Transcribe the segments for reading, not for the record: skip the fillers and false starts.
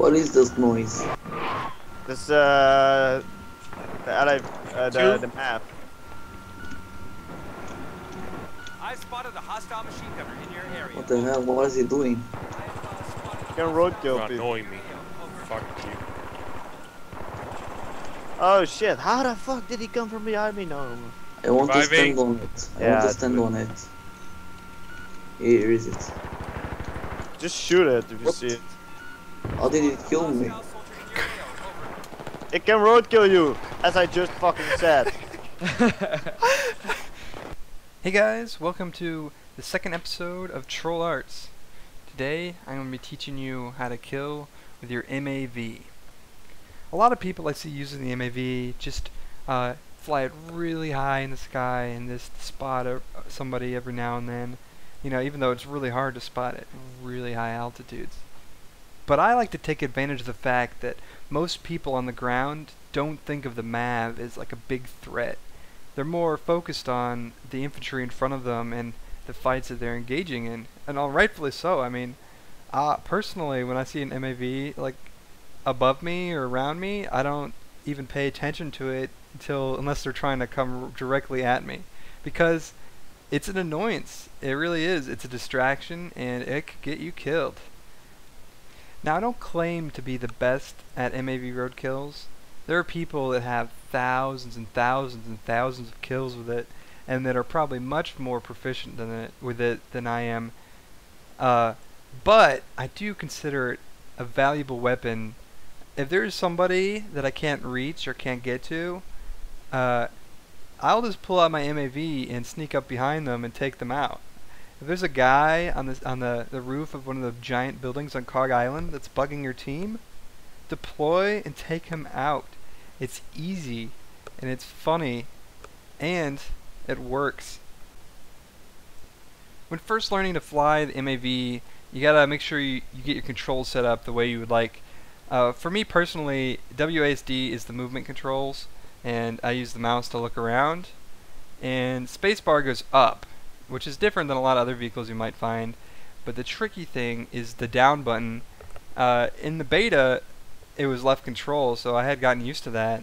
What is this noise? This the map. I spotted a hostile machine gunner in your area. What the hell? What is he doing? You can roadkill You're people. annoying me. Fuck you. Oh shit! How the fuck did he come from behind me? No. I want to Reviving. stand on it. I Yeah, want to it's stand good. on it. Here is it. Just shoot it if you What? see it. How did it kill me? It can roadkill you, as I just fucking said. Hey guys, welcome to the second episode of Tr011aRTs. Today I'm going to be teaching you how to kill with your MAV. A lot of people I see using the MAV just fly it really high in the sky and just spot somebody every now and then. You know, even though it's really hard to spot at really high altitudes. But I like to take advantage of the fact that most people on the ground don't think of the MAV as like a big threat. They're more focused on the infantry in front of them and the fights that they're engaging in, and all rightfully so. I mean, personally, when I see an MAV like above me or around me, I don't even pay attention to it unless they're trying to come directly at me, because it's an annoyance. It really is. It's a distraction, and it could get you killed. Now, I don't claim to be the best at MAV Roadkills. There are people that have thousands and thousands and thousands of kills with it, and that are probably much more proficient with it than I am. But I do consider it a valuable weapon. If there's somebody that I can't reach or can't get to, I'll just pull out my MAV and sneak up behind them and take them out. If there's a guy on the roof of one of the giant buildings on Cog Island that's bugging your team, deploy and take him out. It's easy, and it's funny, and it works. When first learning to fly the MAV, you gotta make sure you get your controls set up the way you would like. For me personally, WASD is the movement controls, and I use the mouse to look around, and spacebar goes up, which is different than a lot of other vehicles you might find. But the tricky thing is the down button. In the beta, it was left control, so I had gotten used to that.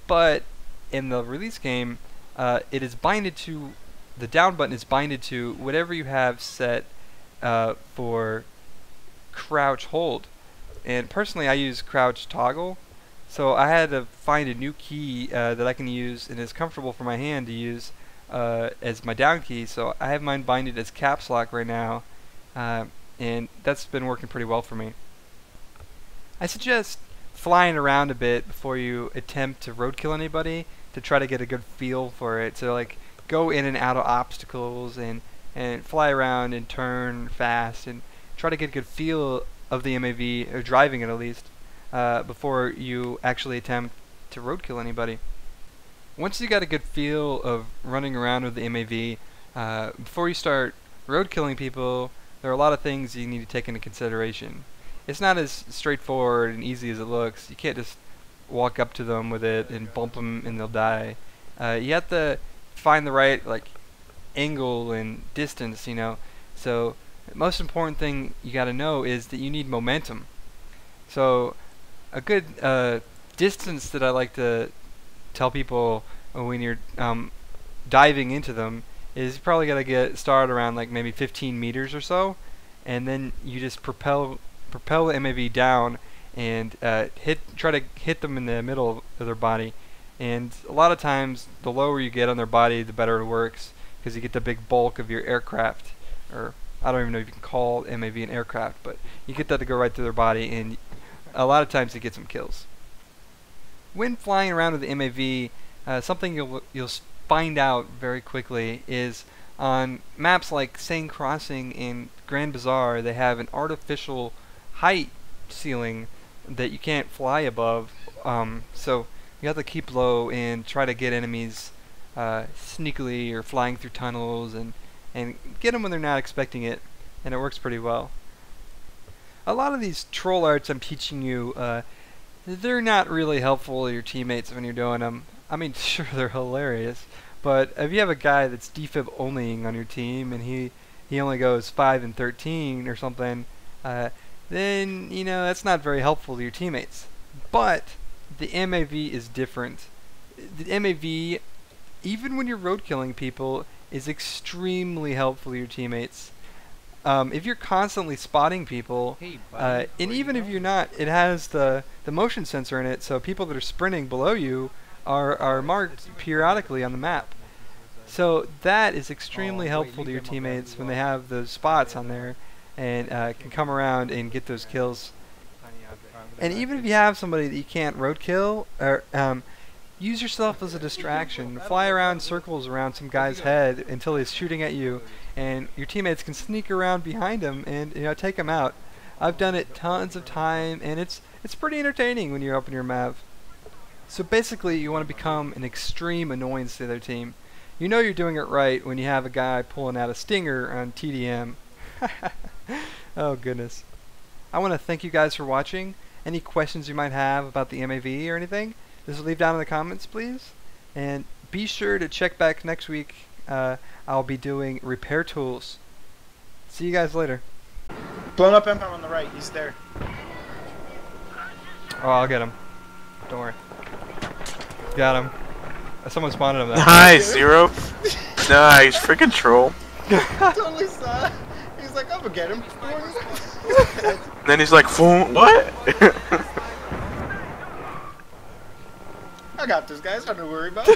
But in the release game, it is binded to, the down button is binded to whatever you have set for crouch hold. And personally, I use crouch toggle, so I had to find a new key that I can use and is comfortable for my hand to use as my down key. So I have mine binded as caps lock right now, and that's been working pretty well for me. I suggest flying around a bit before you attempt to roadkill anybody to try to get a good feel for it. So like go in and out of obstacles and fly around and turn fast and try to get a good feel of the MAV, or driving it at least, before you actually attempt to roadkill anybody. Once you got a good feel of running around with the MAV, before you start roadkilling people, there are a lot of things you need to take into consideration. It's not as straightforward and easy as it looks. You can't just walk up to them with it and bump them and they'll die. You have to find the right angle and distance, you know. So the most important thing you got to know is that you need momentum. So a good distance that I like to tell people when you're diving into them is you probably got to get started around like maybe 15 meters or so, and then you just propel the MAV down and try to hit them in the middle of their body. And a lot of times the lower you get on their body, the better it works, because you get the big bulk of your aircraft, or I don't even know if you can call MAV an aircraft, but you get that to go right through their body, and a lot of times you get some kills. When flying around with the MAV, something you'll find out very quickly is on maps like Seine Crossing and Grand Bazaar, they have an artificial height ceiling that you can't fly above, so you have to keep low and try to get enemies sneakily or flying through tunnels and get them when they're not expecting it, and it works pretty well. A lot of these Tr011aRTs I'm teaching you, they're not really helpful to your teammates when you're doing them. I mean, sure, they're hilarious, but if you have a guy that's defib onlying on your team and he only goes 5 and 13 or something, then you know that's not very helpful to your teammates. But the MAV is different. The MAV, even when you're roadkilling people, is extremely helpful to your teammates. If you're constantly spotting people, Hey, buddy, and where even you if you're going? not, it has the motion sensor in it, so people that are sprinting below you are marked periodically on the map. So that is extremely wait, helpful to leave your them up there teammates as when they well. have those spots on there and can come around and get those kills. And even if you have somebody that you can't roadkill, or use yourself as a distraction. Fly around circles around some guy's head until he's shooting at you, and your teammates can sneak around behind him and take him out. I've done it tons of time, and it's pretty entertaining when you're up in your MAV. So basically, you want to become an extreme annoyance to the other team. You know you're doing it right when you have a guy pulling out a stinger on TDM. Oh goodness. I want to thank you guys for watching. Any questions you might have about the MAV or anything, just leave down in the comments, please. And be sure to check back next week. I'll be doing repair tools. See you guys later. Blown up impound on the right. He's there. Oh, I'll get him. Don't worry. Got him. Someone spawned him though. Nice, Zero. Nice, freaking troll. Totally saw. He's like, I'm gonna get him. Then he's like, what? I got this, guys. Nothing to worry about.